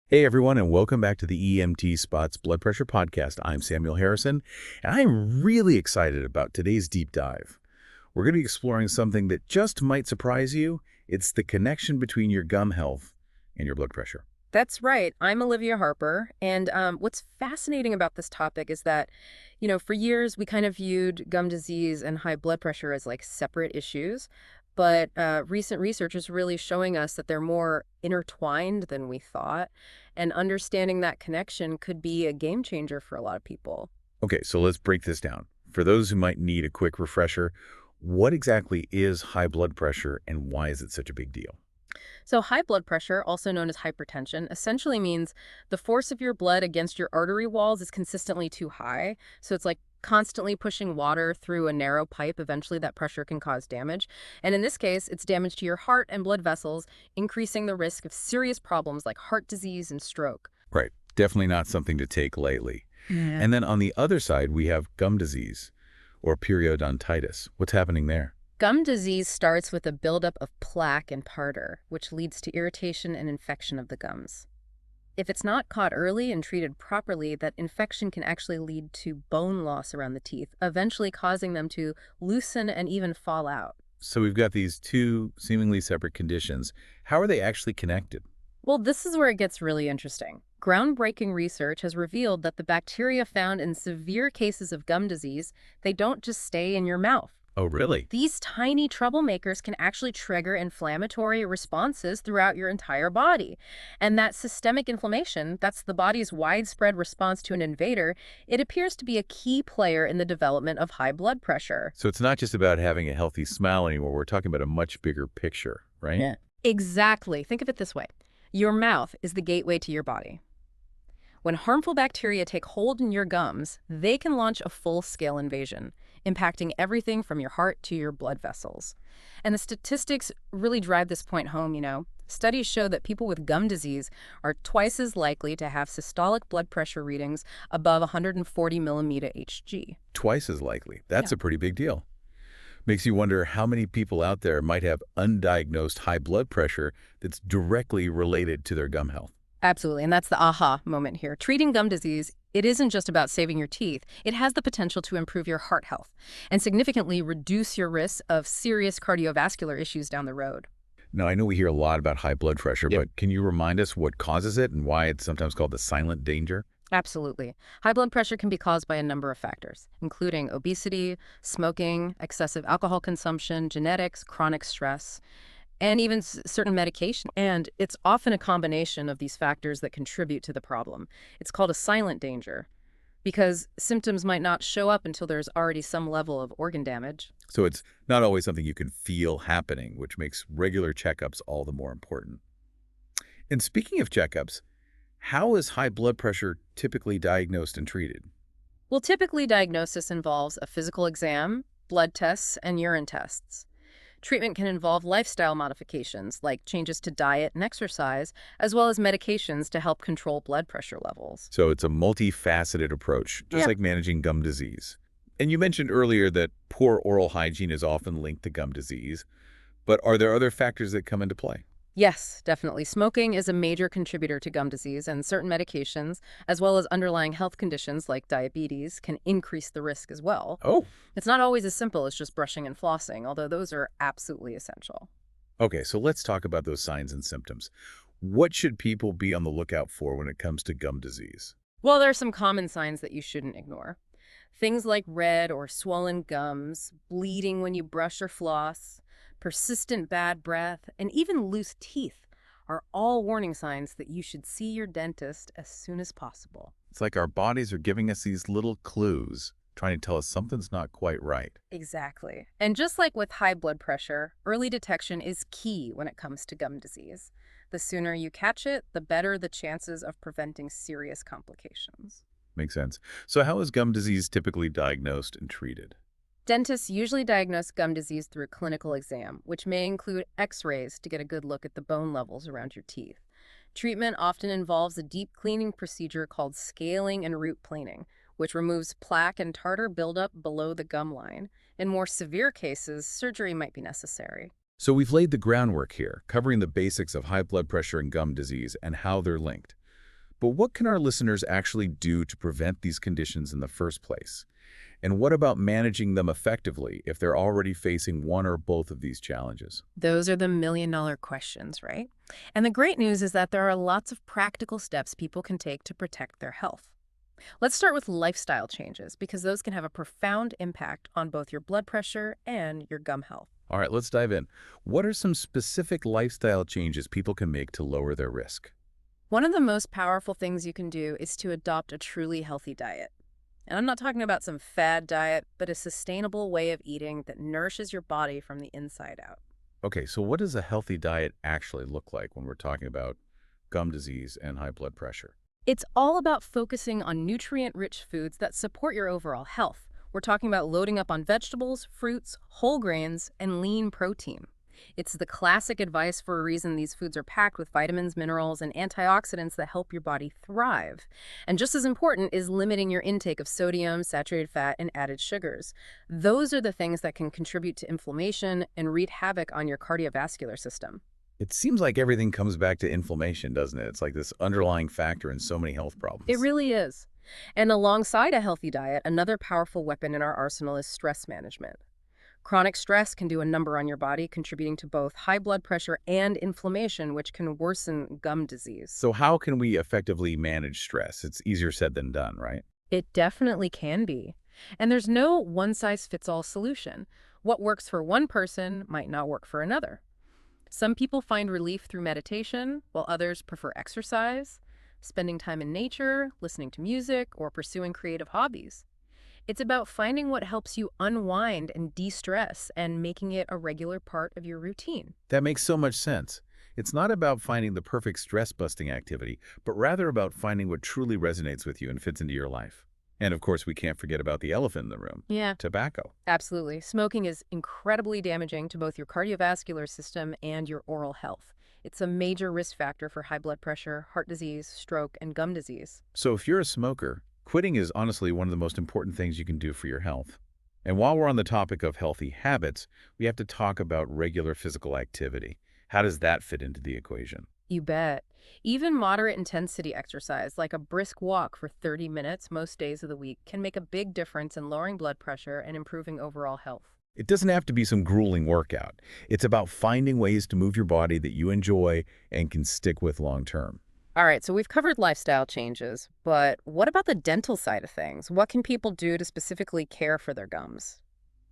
Hey everyone, and welcome back to the EMT Spot's Blood Pressure Podcast. I'm Samuel Harrison, and I'm really excited about today's deep dive. We're going to be exploring something that just might surprise you. It's the connection between your gum health and your blood pressure. That's right. I'm Olivia Harper. And what's fascinating about this topic is that, for years we kind of viewed gum disease and high blood pressure as like separate issues. But recent research is really showing us that they're more intertwined than we thought. And understanding that connection could be a game changer for a lot of people. Okay, so let's break this down. For those who might need a quick refresher, what exactly is high blood pressure and why is it such a big deal? So high blood pressure, also known as hypertension, essentially means the force of your blood against your artery walls is consistently too high. So it's like constantly pushing water through a narrow pipe. Eventually that pressure can cause damage. And in this case, it's damage to your heart and blood vessels, increasing the risk of serious problems like heart disease and stroke. Right, definitely not something to take lightly. Yeah. And then on the other side, we have gum disease or periodontitis. What's happening there? Gum disease starts with a buildup of plaque and tartar, which leads to irritation and infection of the gums. If it's not caught early and treated properly, that infection can actually lead to bone loss around the teeth, eventually causing them to loosen and even fall out. So we've got these two seemingly separate conditions. How are they actually connected? Well, this is where it gets really interesting. Groundbreaking research has revealed that the bacteria found in severe cases of gum disease, they don't just stay in your mouth. Oh, really? These tiny troublemakers can actually trigger inflammatory responses throughout your entire body. And that systemic inflammation, that's the body's widespread response to an invader, it appears to be a key player in the development of high blood pressure. So it's not just about having a healthy smile anymore. We're talking about a much bigger picture, right? Yeah. Exactly. Think of it this way. Your mouth is the gateway to your body. When harmful bacteria take hold in your gums, they can launch a full-scale invasion, impacting everything from your heart to your blood vessels. And the statistics really drive this point home. Studies show that people with gum disease are twice as likely to have systolic blood pressure readings above 140 millimeter Hg. Twice as likely. That's Yeah. a pretty big deal. Makes you wonder how many people out there might have undiagnosed high blood pressure that's directly related to their gum health. Absolutely, and that's the aha moment here. Treating gum disease, it isn't just about saving your teeth. It has the potential to improve your heart health and significantly reduce your risk of serious cardiovascular issues down the road. Now, I know we hear a lot about high blood pressure, Yep. but can you remind us what causes it and why it's sometimes called the silent danger? Absolutely. High blood pressure can be caused by a number of factors, including obesity, smoking, excessive alcohol consumption, genetics, chronic stress, and even certain medication. And it's often a combination of these factors that contribute to the problem. It's called a silent danger because symptoms might not show up until there's already some level of organ damage. So it's not always something you can feel happening, which makes regular checkups all the more important. And speaking of checkups, how is high blood pressure typically diagnosed and treated? Well, typically diagnosis involves a physical exam, blood tests, and urine tests. Treatment can involve lifestyle modifications like changes to diet and exercise, as well as medications to help control blood pressure levels. So it's a multifaceted approach, just Yep. like managing gum disease. And you mentioned earlier that poor oral hygiene is often linked to gum disease, but are there other factors that come into play? Yes, definitely. Smoking is a major contributor to gum disease, and certain medications, as well as underlying health conditions like diabetes, can increase the risk as well. Oh, It's not always as simple as just brushing and flossing, although those are absolutely essential. okay, so let's talk about those signs and symptoms. What should people be on the lookout for when it comes to gum disease? Well, there are some common signs that you shouldn't ignore. Things like red or swollen gums, bleeding when you brush or floss, persistent bad breath, and even loose teeth are all warning signs that you should see your dentist as soon as possible. It's like our bodies are giving us these little clues, trying to tell us something's not quite right. Exactly. And just like with high blood pressure, early detection is key when it comes to gum disease. The sooner you catch it, the better the chances of preventing serious complications. Makes sense. So how is gum disease typically diagnosed and treated? Dentists usually diagnose gum disease through a clinical exam, which may include x-rays to get a good look at the bone levels around your teeth. Treatment often involves a deep cleaning procedure called scaling and root planing, which removes plaque and tartar buildup below the gum line. In more severe cases, surgery might be necessary. So we've laid the groundwork here, covering the basics of high blood pressure and gum disease and how they're linked. But what can our listeners actually do to prevent these conditions in the first place? And what about managing them effectively if they're already facing one or both of these challenges? Those are the million-dollar questions, right? And the great news is that there are lots of practical steps people can take to protect their health. Let's start with lifestyle changes because those can have a profound impact on both your blood pressure and your gum health. All right, let's dive in. What are some specific lifestyle changes people can make to lower their risk? One of the most powerful things you can do is to adopt a truly healthy diet. And I'm not talking about some fad diet, but a sustainable way of eating that nourishes your body from the inside out. Okay, so what does a healthy diet actually look like when we're talking about gum disease and high blood pressure? It's all about focusing on nutrient-rich foods that support your overall health. We're talking about loading up on vegetables, fruits, whole grains, and lean protein. It's the classic advice for a reason. These foods are packed with vitamins, minerals, and antioxidants that help your body thrive. And just as important is limiting your intake of sodium, saturated fat, and added sugars. Those are the things that can contribute to inflammation and wreak havoc on your cardiovascular system. It seems like everything comes back to inflammation, doesn't it? It's like this underlying factor in so many health problems. It really is. And alongside a healthy diet, another powerful weapon in our arsenal is stress management. Chronic stress can do a number on your body, contributing to both high blood pressure and inflammation, which can worsen gum disease. So how can we effectively manage stress? It's easier said than done, right? It definitely can be. And there's no one-size-fits-all solution. What works for one person might not work for another. Some people find relief through meditation, while others prefer exercise, spending time in nature, listening to music, or pursuing creative hobbies. It's about finding what helps you unwind and de-stress and making it a regular part of your routine. That makes so much sense. It's not about finding the perfect stress-busting activity, but rather about finding what truly resonates with you and fits into your life. And of course, we can't forget about the elephant in the room, Yeah, tobacco. absolutely. Smoking is incredibly damaging to both your cardiovascular system and your oral health. It's a major risk factor for high blood pressure, heart disease, stroke, and gum disease. So if you're a smoker, quitting is honestly one of the most important things you can do for your health. And while we're on the topic of healthy habits, we have to talk about regular physical activity. How does that fit into the equation? You bet. Even moderate intensity exercise, like a brisk walk for 30 minutes most days of the week, can make a big difference in lowering blood pressure and improving overall health. It doesn't have to be some grueling workout. It's about finding ways to move your body that you enjoy and can stick with long term. All right, so we've covered lifestyle changes, but what about the dental side of things? What can people do to specifically care for their gums?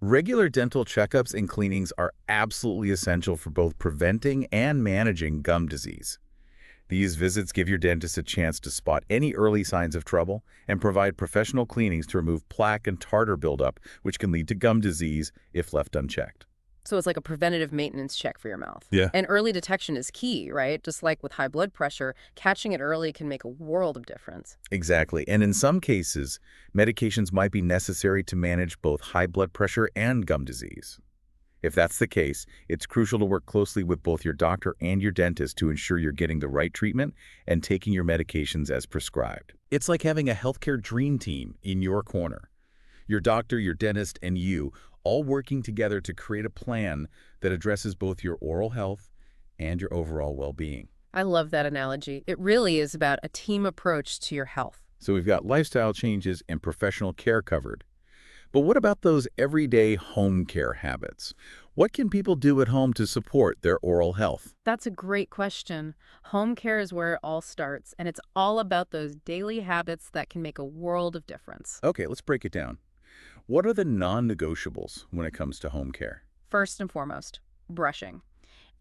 Regular dental checkups and cleanings are absolutely essential for both preventing and managing gum disease. These visits give your dentist a chance to spot any early signs of trouble and provide professional cleanings to remove plaque and tartar buildup, which can lead to gum disease if left unchecked. So it's like a preventative maintenance check for your mouth. Yeah. And early detection is key, right? Just like with high blood pressure, catching it early can make a world of difference. Exactly. And in some cases, medications might be necessary to manage both high blood pressure and gum disease. If that's the case, it's crucial to work closely with both your doctor and your dentist to ensure you're getting the right treatment and taking your medications as prescribed. It's like having a healthcare dream team in your corner. Your doctor, your dentist, and you all working together to create a plan that addresses both your oral health and your overall well-being. I love that analogy. It really is about a team approach to your health. So we've got lifestyle changes and professional care covered. But what about those everyday home care habits? What can people do at home to support their oral health? That's a great question. Home care is where it all starts, and it's all about those daily habits that can make a world of difference. Okay, let's break it down. What are the non-negotiables when it comes to home care? First and foremost, brushing.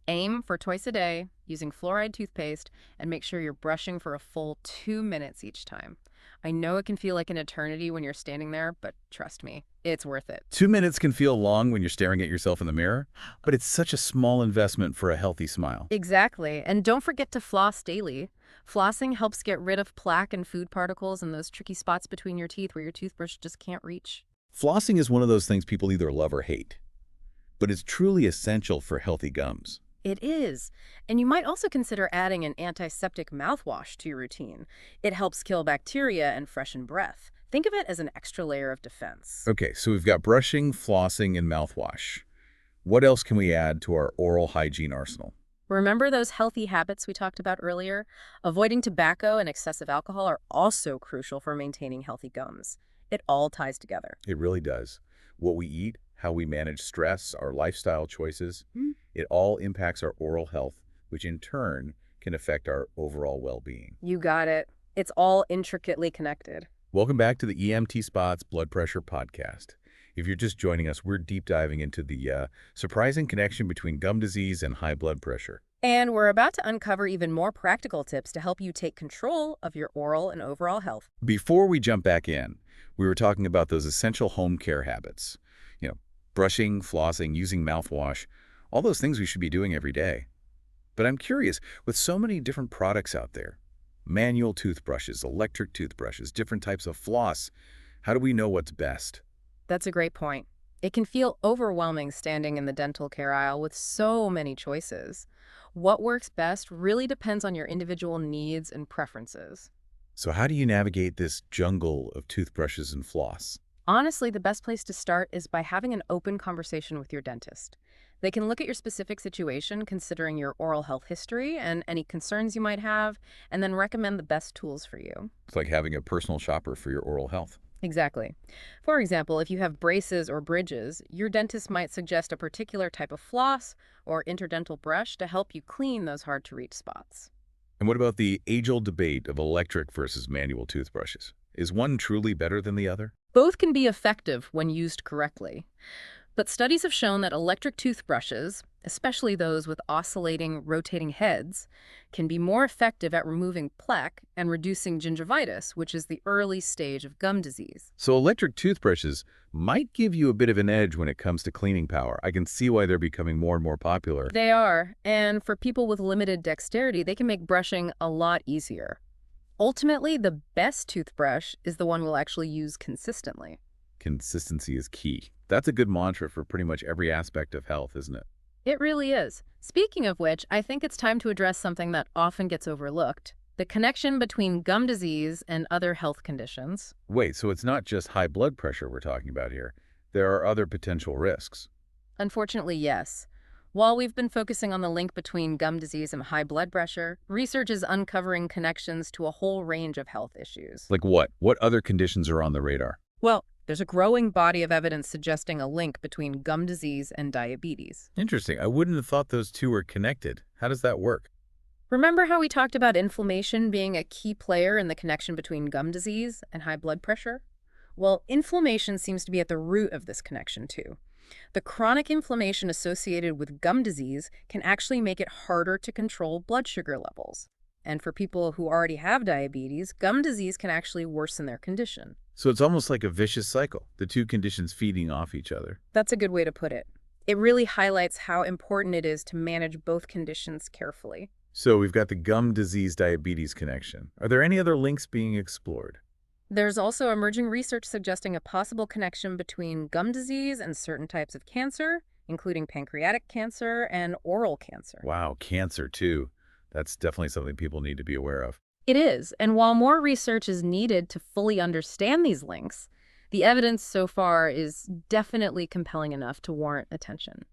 Aim for twice a day using fluoride toothpaste and make sure you're brushing for a full 2 minutes each time. I know it can feel like an eternity when you're standing there, but trust me, it's worth it. 2 minutes can feel long when you're staring at yourself in the mirror, but it's such a small investment for a healthy smile. Exactly. And don't forget to floss daily. Flossing helps get rid of plaque and food particles and those tricky spots between your teeth where your toothbrush just can't reach. Flossing is one of those things people either love or hate, but it's truly essential for healthy gums. It is. And you might also consider adding an antiseptic mouthwash to your routine. It helps kill bacteria and freshen breath. Think of it as an extra layer of defense. Okay, so we've got brushing, flossing, and mouthwash. What else can we add to our oral hygiene arsenal? Remember those healthy habits we talked about earlier? Avoiding tobacco and excessive alcohol are also crucial for maintaining healthy gums. It all ties together. It really does. What we eat, how we manage stress, our lifestyle choices, it all impacts our oral health, which in turn can affect our overall well-being. You got it. It's all intricately connected. Welcome back to the EMT Spot's Blood Pressure Podcast. If you're just joining us, we're deep diving into the surprising connection between gum disease and high blood pressure. And we're about to uncover even more practical tips to help you take control of your oral and overall health. Before we jump back in, we were talking about those essential home care habits. Brushing, flossing, using mouthwash, all those things we should be doing every day. But I'm curious, with so many different products out there, manual toothbrushes, electric toothbrushes, different types of floss, how do we know what's best? That's a great point. It can feel overwhelming standing in the dental care aisle with so many choices. What works best really depends on your individual needs and preferences. So how do you navigate this jungle of toothbrushes and floss? Honestly, the best place to start is by having an open conversation with your dentist. They can look at your specific situation, considering your oral health history and any concerns you might have, and then recommend the best tools for you. It's like having a personal shopper for your oral health. Exactly. For example, if you have braces or bridges, your dentist might suggest a particular type of floss or interdental brush to help you clean those hard-to-reach spots. And what about the age-old debate of electric versus manual toothbrushes? Is one truly better than the other? Both can be effective when used correctly. But studies have shown that electric toothbrushes, especially those with oscillating, rotating heads, can be more effective at removing plaque and reducing gingivitis, which is the early stage of gum disease. So electric toothbrushes might give you a bit of an edge when it comes to cleaning power. I can see why they're becoming more and more popular. They are, and for people with limited dexterity, they can make brushing a lot easier. Ultimately, the best toothbrush is the one we'll actually use consistently. Consistency is key. That's a good mantra for pretty much every aspect of health, isn't it? It really is. Speaking of which, I think it's time to address something that often gets overlooked: the connection between gum disease and other health conditions. Wait, so it's not just high blood pressure we're talking about here. There are other potential risks. Unfortunately, yes. While we've been focusing on the link between gum disease and high blood pressure, research is uncovering connections to a whole range of health issues. Like what? What other conditions are on the radar? Well, there's a growing body of evidence suggesting a link between gum disease and diabetes. Interesting. I wouldn't have thought those two were connected. How does that work? Remember how we talked about inflammation being a key player in the connection between gum disease and high blood pressure? Well, inflammation seems to be at the root of this connection, too. The chronic inflammation associated with gum disease can actually make it harder to control blood sugar levels. And for people who already have diabetes, gum disease can actually worsen their condition. So it's almost like a vicious cycle, the two conditions feeding off each other. That's a good way to put it. It really highlights how important it is to manage both conditions carefully. So we've got the gum disease diabetes connection. Are there any other links being explored? There's also emerging research suggesting a possible connection between gum disease and certain types of cancer, including pancreatic cancer and oral cancer. Wow, cancer too. That's definitely something people need to be aware of. It is, and while more research is needed to fully understand these links, the evidence so far is definitely compelling enough to warrant attention.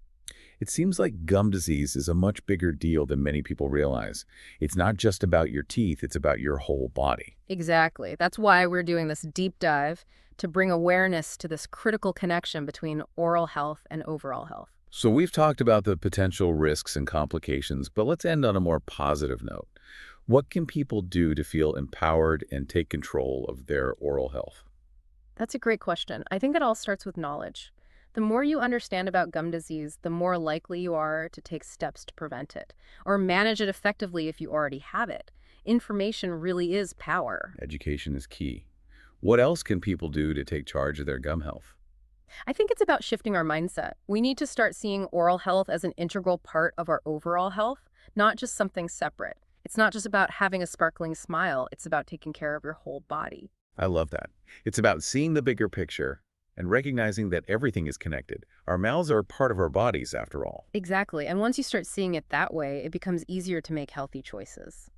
It seems like gum disease is a much bigger deal than many people realize. It's not just about your teeth, it's about your whole body. Exactly. That's why we're doing this deep dive, to bring awareness to this critical connection between oral health and overall health. So we've talked about the potential risks and complications, but let's end on a more positive note. What can people do to feel empowered and take control of their oral health? That's a great question. I think it all starts with knowledge. The more you understand about gum disease, the more likely you are to take steps to prevent it, or manage it effectively if you already have it. Information really is power. Education is key. What else can people do to take charge of their gum health? I think it's about shifting our mindset. We need to start seeing oral health as an integral part of our overall health, not just something separate. It's not just about having a sparkling smile, it's about taking care of your whole body. I love that. It's about seeing the bigger picture and recognizing that everything is connected. Our mouths are part of our bodies, after all. Exactly, and once you start seeing it that way, it becomes easier to make healthy choices.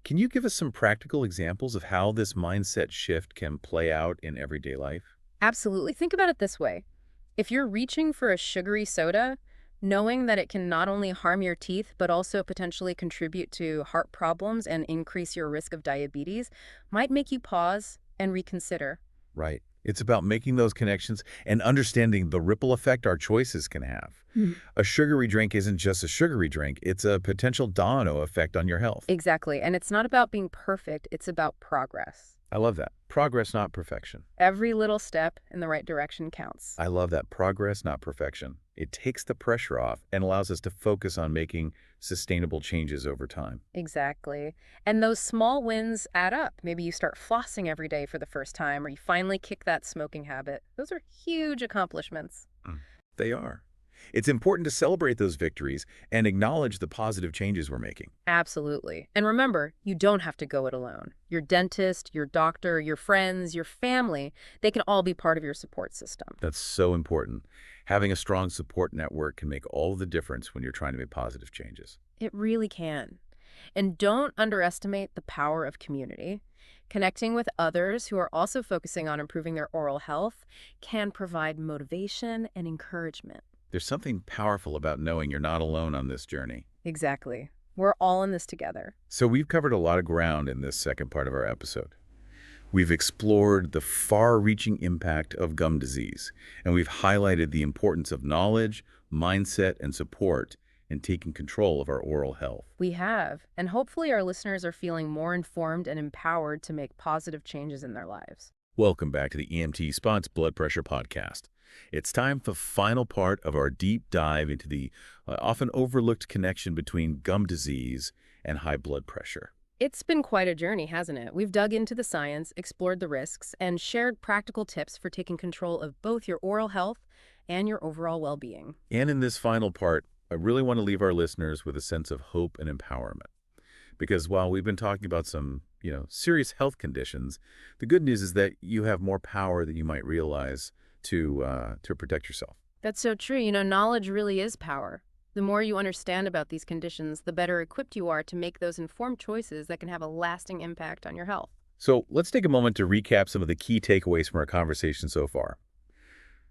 Can you give us some practical examples of how this mindset shift can play out in everyday life? Absolutely. Think about it this way. If you're reaching for a sugary soda, Knowing that it can not only harm your teeth, but also potentially contribute to heart problems and increase your risk of diabetes might make you pause and reconsider. Right. It's about making those connections and understanding the ripple effect our choices can have. Mhm. A sugary drink isn't just a sugary drink, it's a potential domino effect on your health. Exactly. And it's not about being perfect, it's about progress. I love that. Progress, not perfection. Every little step in the right direction counts. I love that. Progress, not perfection. It takes the pressure off and allows us to focus on making sustainable changes over time. Exactly. And those small wins add up. Maybe you start flossing every day for the first time, or you finally kick that smoking habit. Those are huge accomplishments. Mm. They are. It's important to celebrate those victories and acknowledge the positive changes we're making. Absolutely. And remember, you don't have to go it alone. Your dentist, your doctor, your friends, your family, they can all be part of your support system. That's so important. Having a strong support network can make all the difference when you're trying to make positive changes. It really can. And don't underestimate the power of community. Connecting with others who are also focusing on improving their oral health can provide motivation and encouragement. There's something powerful about knowing you're not alone on this journey. Exactly. We're all in this together. So we've covered a lot of ground in this second part of our episode. We've explored the far-reaching impact of gum disease, and we've highlighted the importance of knowledge, mindset, and support in taking control of our oral health. We have, and hopefully our listeners are feeling more informed and empowered to make positive changes in their lives. Welcome back to the EMT Blood Pressure Podcast. It's time for the final part of our deep dive into the often overlooked connection between gum disease and high blood pressure. It's been quite a journey, hasn't it? We've dug into the science, explored the risks, and shared practical tips for taking control of both your oral health and your overall well-being. And in this final part, I really want to leave our listeners with a sense of hope and empowerment. Because while we've been talking about some, serious health conditions, the good news is that you have more power than you might realize to protect yourself. That's so true. Knowledge really is power. The more you understand about these conditions, the better equipped you are to make those informed choices that can have a lasting impact on your health. So let's take a moment to recap some of the key takeaways from our conversation so far.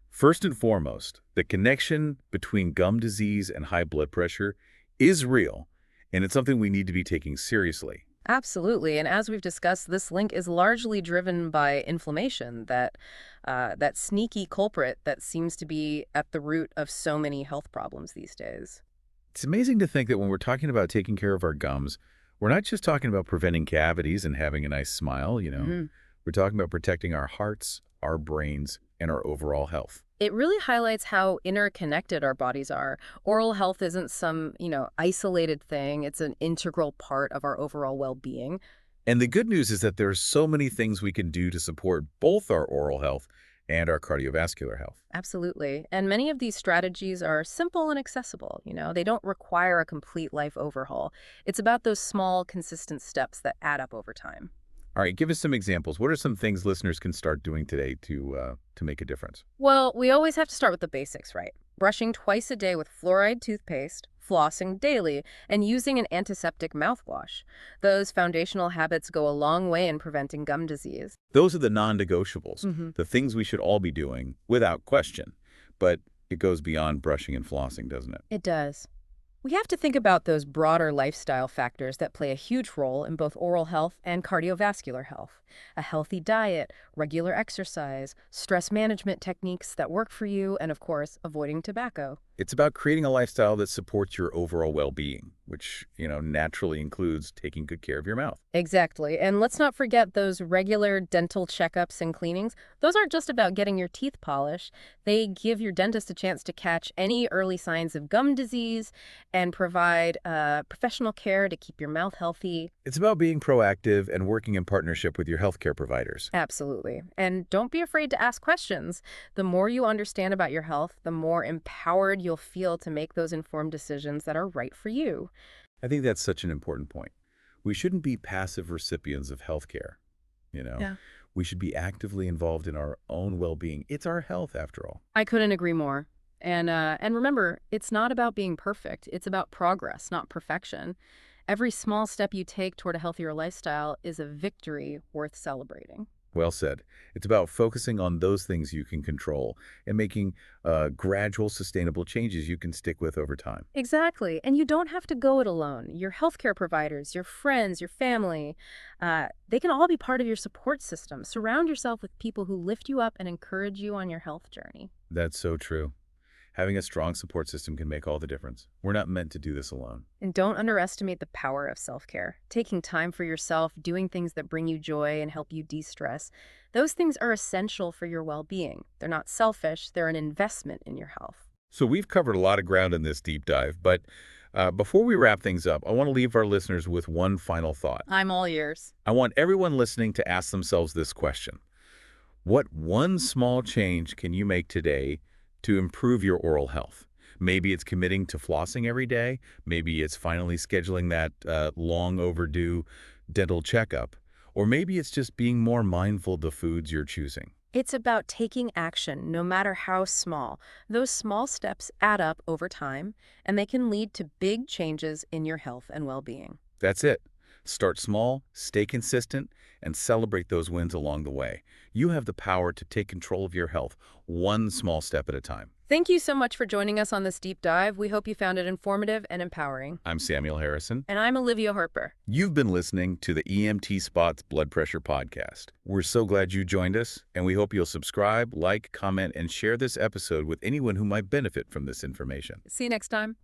First and foremost, the connection between gum disease and high blood pressure is real, and it's something we need to be taking seriously. Absolutely. And as we've discussed, this link is largely driven by inflammation, that sneaky culprit that seems to be at the root of so many health problems these days. It's amazing to think that when we're talking about taking care of our gums, we're not just talking about preventing cavities and having a nice smile, Mhm. We're talking about protecting our hearts, our brains, and our overall health. It really highlights how interconnected our bodies are. Oral health isn't some, isolated thing. It's an integral part of our overall well-being. And the good news is that there are so many things we can do to support both our oral health and our cardiovascular health. Absolutely. And many of these strategies are simple and accessible. They don't require a complete life overhaul. It's about those small, consistent steps that add up over time. All right, give us some examples. What are some things listeners can start doing today to make a difference? Well, we always have to start with the basics, right? Brushing twice a day with fluoride toothpaste, flossing daily, and using an antiseptic mouthwash. Those foundational habits go a long way in preventing gum disease. Those are the non-negotiables, Hmm. the things we should all be doing without question. But it goes beyond brushing and flossing, doesn't it? It does. We have to think about those broader lifestyle factors that play a huge role in both oral health and cardiovascular health. A healthy diet, regular exercise, stress management techniques that work for you, and of course, avoiding tobacco. It's about creating a lifestyle that supports your overall well-being, which, naturally includes taking good care of your mouth. Exactly. And let's not forget those regular dental checkups and cleanings. Those aren't just about getting your teeth polished. They give your dentist a chance to catch any early signs of gum disease and provide professional care to keep your mouth healthy. It's about being proactive and working in partnership with your healthcare providers. Absolutely. And don't be afraid to ask questions. The more you understand about your health, the more empowered you'll feel to make those informed decisions that are right for you. I think that's such an important point. We shouldn't be passive recipients of healthcare, Yeah. We should be actively involved in our own well-being. It's our health, after all. I couldn't agree more. And remember, it's not about being perfect. It's about progress, not perfection. Every small step you take toward a healthier lifestyle is a victory worth celebrating. Well said. It's about focusing on those things you can control and making gradual, sustainable changes you can stick with over time. Exactly. And you don't have to go it alone. Your healthcare providers, your friends, your family, they can all be part of your support system. Surround yourself with people who lift you up and encourage you on your health journey. That's so true. Having a strong support system can make all the difference. We're not meant to do this alone. And don't underestimate the power of self-care. Taking time for yourself, doing things that bring you joy and help you de-stress, those things are essential for your well-being. They're not selfish, they're an investment in your health. So we've covered a lot of ground in this deep dive, but before we wrap things up, I want to leave our listeners with one final thought. I'm all ears. I want everyone listening to ask themselves this question. What one small change can you make today to improve your oral health? Maybe it's committing to flossing every day. Maybe it's finally scheduling that long overdue dental checkup. Or maybe it's just being more mindful of the foods you're choosing. It's about taking action, no matter how small. Those small steps add up over time, and they can lead to big changes in your health and well-being. That's it. Start small, stay consistent, and celebrate those wins along the way. You have the power to take control of your health, one small step at a time. Thank you so much for joining us on this deep dive. We hope you found it informative and empowering. I'm Samuel Harrison. And I'm Olivia Harper. You've been listening to the TheEMTSpot's Blood Pressure Podcast. We're so glad you joined us, and we hope you'll subscribe, like, comment, and share this episode with anyone who might benefit from this information. See you next time.